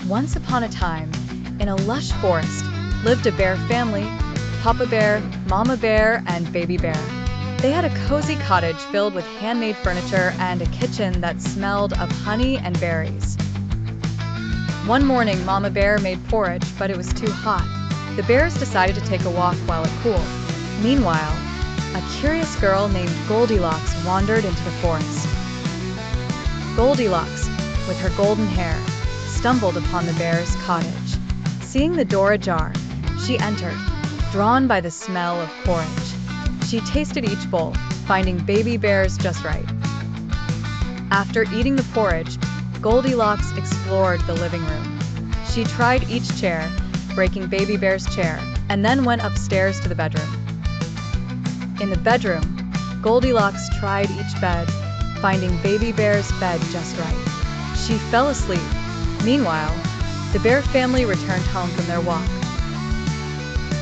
Once upon a time, in a lush forest, lived a bear family: Papa Bear, Mama Bear, and Baby Bear. They had a cozy cottage filled with handmade furniture and a kitchen that smelled of honey and berries. One morning, Mama Bear made porridge, but it was too hot. The bears decided to take a walk while it cooled. Meanwhile, a curious girl named Goldilocks wandered into the forest. Goldilocks, with her golden hair, stumbled upon the bear's cottage. Seeing the door ajar, she entered, drawn by the smell of porridge. She tasted each bowl, finding Baby Bear's just right. After eating the porridge, Goldilocks explored the living room. She tried each chair, breaking Baby Bear's chair, and then went upstairs to the bedroom. In the bedroom, Goldilocks tried each bed, finding Baby Bear's bed just right. She fell asleep. Meanwhile, the bear family returned home from their walk.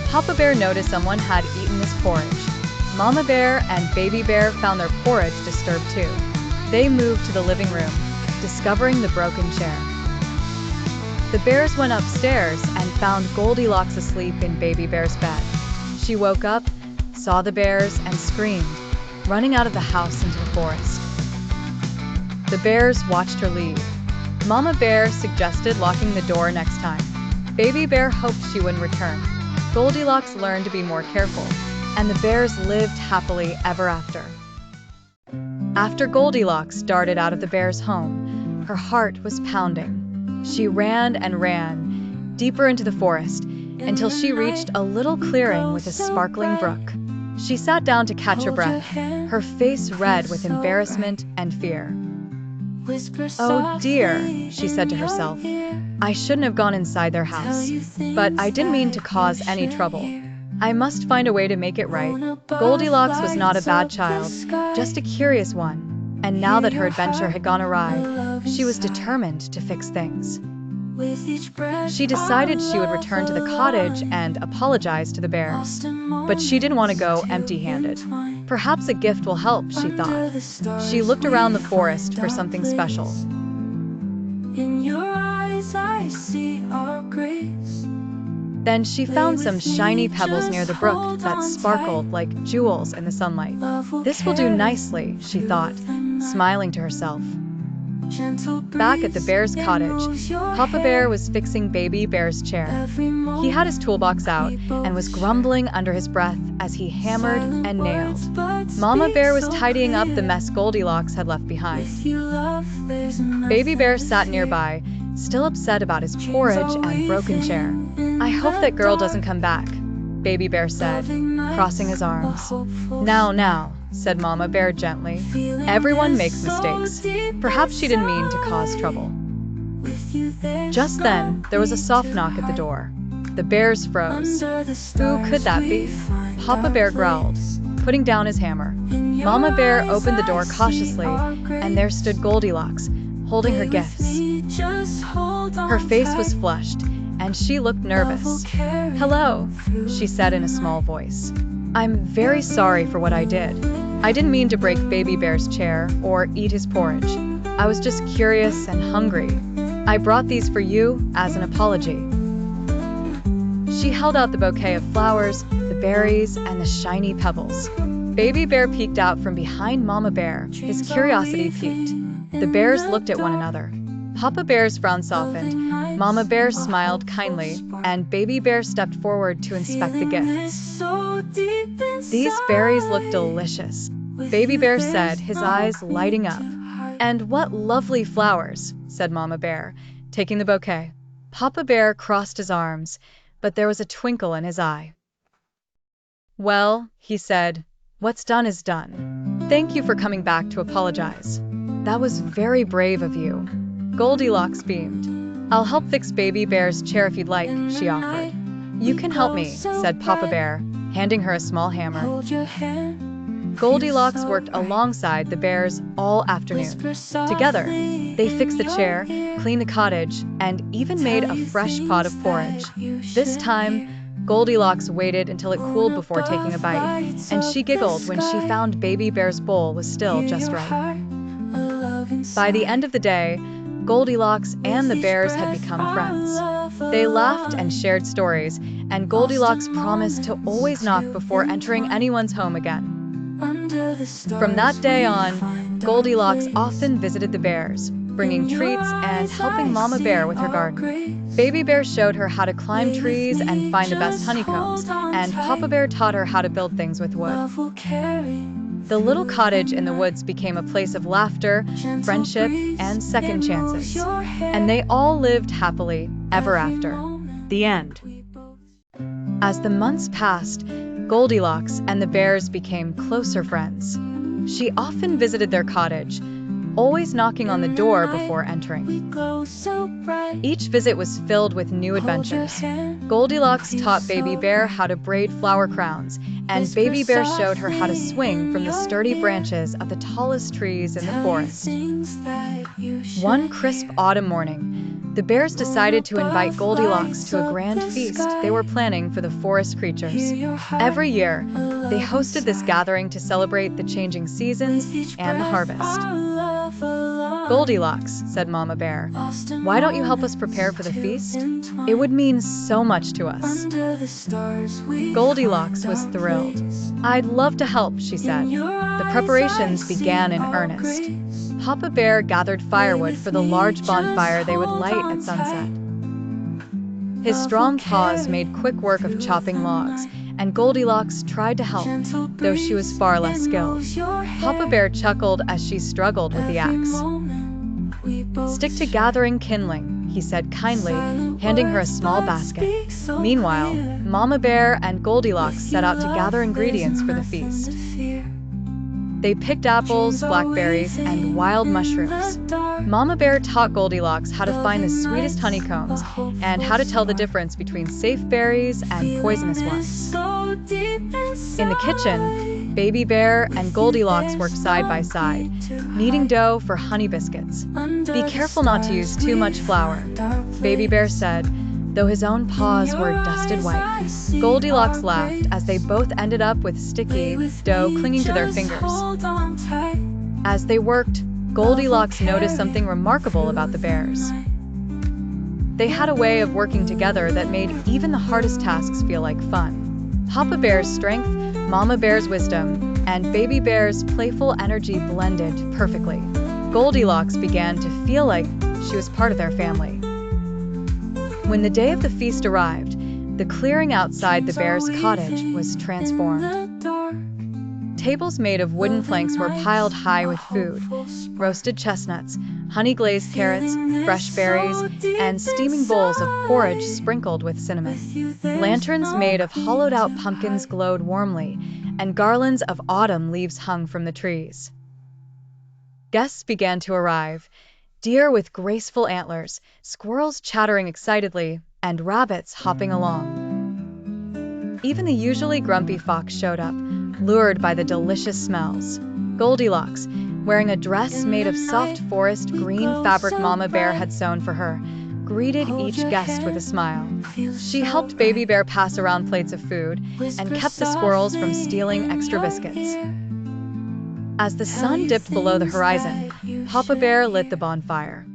Papa Bear noticed someone had eaten his porridge. Mama Bear and Baby Bear found their porridge disturbed too. They moved to the living room, discovering the broken chair. The bears went upstairs and found Goldilocks asleep in Baby Bear's bed. She woke up, saw the bears, and screamed, running out of the house into the forest. The bears watched her leave. Mama Bear suggested locking the door next time. Baby Bear hoped she wouldn't return. Goldilocks learned to be more careful, and the bears lived happily ever after. After Goldilocks darted out of the bear's home, her heart was pounding. She ran and ran, deeper into the forest, until she reached a little clearing with a sparkling brook. She sat down to catch her breath, her face red with embarrassment and fear. "Oh dear," she said to herself. "I shouldn't have gone inside their house, but I didn't mean to cause any trouble. I must find a way to make it right." Goldilocks was not a bad child, just a curious one, and now that her adventure had gone awry, she was determined to fix things. She decided she would return to the cottage and apologize to the bears. But she didn't want to go empty-handed. Perhaps a gift will help, she thought. She looked around the forest for something special. Then she found some shiny pebbles near the brook that sparkled like jewels in the sunlight. "This will do nicely," she thought, smiling to herself. Back at the bear's cottage, Papa Bear was fixing Baby Bear's chair. He had his toolbox out and was grumbling under his breath as he hammered and nailed. Mama Bear was tidying up the mess Goldilocks had left behind. Baby Bear sat nearby, still upset about his porridge and broken chair. "I hope that girl doesn't come back," Baby Bear said, crossing his arms. Now," said Mama Bear gently. "Everyone makes mistakes. Perhaps she didn't mean to cause trouble." Just then, there was a soft knock at the door. The bears froze. Who could that be? Papa Bear growled, putting down his hammer. Mama Bear opened the door cautiously, and there stood Goldilocks, holding her gifts. Her face was flushed, and she looked nervous. "Hello," she said in a small voice. "I'm very sorry for what I did. I didn't mean to break Baby Bear's chair or eat his porridge. I was just curious and hungry. I brought these for you as an apology." She held out the bouquet of flowers, the berries, and the shiny pebbles. Baby Bear peeked out from behind Mama Bear, his curiosity piqued. The bears looked at one another. Papa Bear's frown softened, Mama Bear smiled kindly, and Baby Bear stepped forward to inspect the gifts. "These berries look delicious," Baby Bear said, his eyes lighting up. "And what lovely flowers," said Mama Bear, taking the bouquet. Papa Bear crossed his arms, but there was a twinkle in his eye. "Well," he said, "what's done is done. Thank you for coming back to apologize. That was very brave of you." Goldilocks beamed. "I'll help fix Baby Bear's chair if you'd like," she offered. "You can help me," said Papa Bear, handing her a small hammer. Goldilocks worked alongside the bears all afternoon. Together, they fixed the chair, cleaned the cottage, and even made a fresh pot of porridge. This time, Goldilocks waited until it cooled before taking a bite, and she giggled when she found Baby Bear's bowl was still just right. By the end of the day, Goldilocks and the bears had become friends. They laughed and shared stories, and Goldilocks promised to always knock before entering anyone's home again. From that day on, Goldilocks often visited the bears, bringing treats and helping Mama Bear with her garden. Baby Bear showed her how to climb trees and find the best honeycombs, and Papa Bear taught her how to build things with wood. The little cottage in the woods became a place of laughter, friendship, and second chances. And they all lived happily ever after. The end. As the months passed, Goldilocks and the bears became closer friends. She often visited their cottage, always knocking on the door before entering. Each visit was filled with new adventures. Goldilocks taught Baby Bear how to braid flower crowns, and Baby Bear showed her how to swing from the sturdy branches of the tallest trees in the forest. One crisp autumn morning, the bears decided to invite Goldilocks to a grand feast they were planning for the forest creatures. Every year, they hosted this gathering to celebrate the changing seasons and the harvest. "Goldilocks," said Mama Bear, "why don't you help us prepare for the feast? It would mean so much to us." Goldilocks was thrilled. "I'd love to help," she said. The preparations began in earnest. Papa Bear gathered firewood for the large bonfire they would light at sunset. His strong paws made quick work of chopping logs, and Goldilocks tried to help, though she was far less skilled. Papa Bear chuckled as she struggled with the axe. "Stick to gathering kindling," he said kindly, handing her a small basket. Meanwhile, Mama Bear and Goldilocks set out to gather ingredients for the feast. They picked apples, blackberries, and wild mushrooms. Mama Bear taught Goldilocks how to find the sweetest honeycombs and how to tell the difference between safe berries and poisonous ones. In the kitchen, Baby Bear and Goldilocks worked side by side, kneading dough for honey biscuits. "Be careful not to use too much flour," Baby Bear said, though his own paws were dusted white. Goldilocks laughed as they both ended up with sticky dough clinging to their fingers. As they worked, Goldilocks noticed something remarkable about the bears. They had a way of working together that made even the hardest tasks feel like fun. Papa Bear's strength, Mama Bear's wisdom, and Baby Bear's playful energy blended perfectly. Goldilocks began to feel like she was part of their family. When the day of the feast arrived, the clearing outside the bears' cottage was transformed. Tables made of wooden planks were piled high with food: roasted chestnuts, honey-glazed carrots, fresh berries, and steaming bowls of porridge sprinkled with cinnamon. Lanterns made of hollowed-out pumpkins glowed warmly, and garlands of autumn leaves hung from the trees. Guests began to arrive: deer with graceful antlers, squirrels chattering excitedly, and rabbits hopping along. Even the usually grumpy fox showed up, lured by the delicious smells. Goldilocks, wearing a dress made of soft forest green fabric Mama Bear had sewn for her, greeted each guest with a smile. She helped Baby Bear pass around plates of food and kept the squirrels from stealing extra biscuits. As the sun dipped below the horizon, Papa Bear lit the bonfire.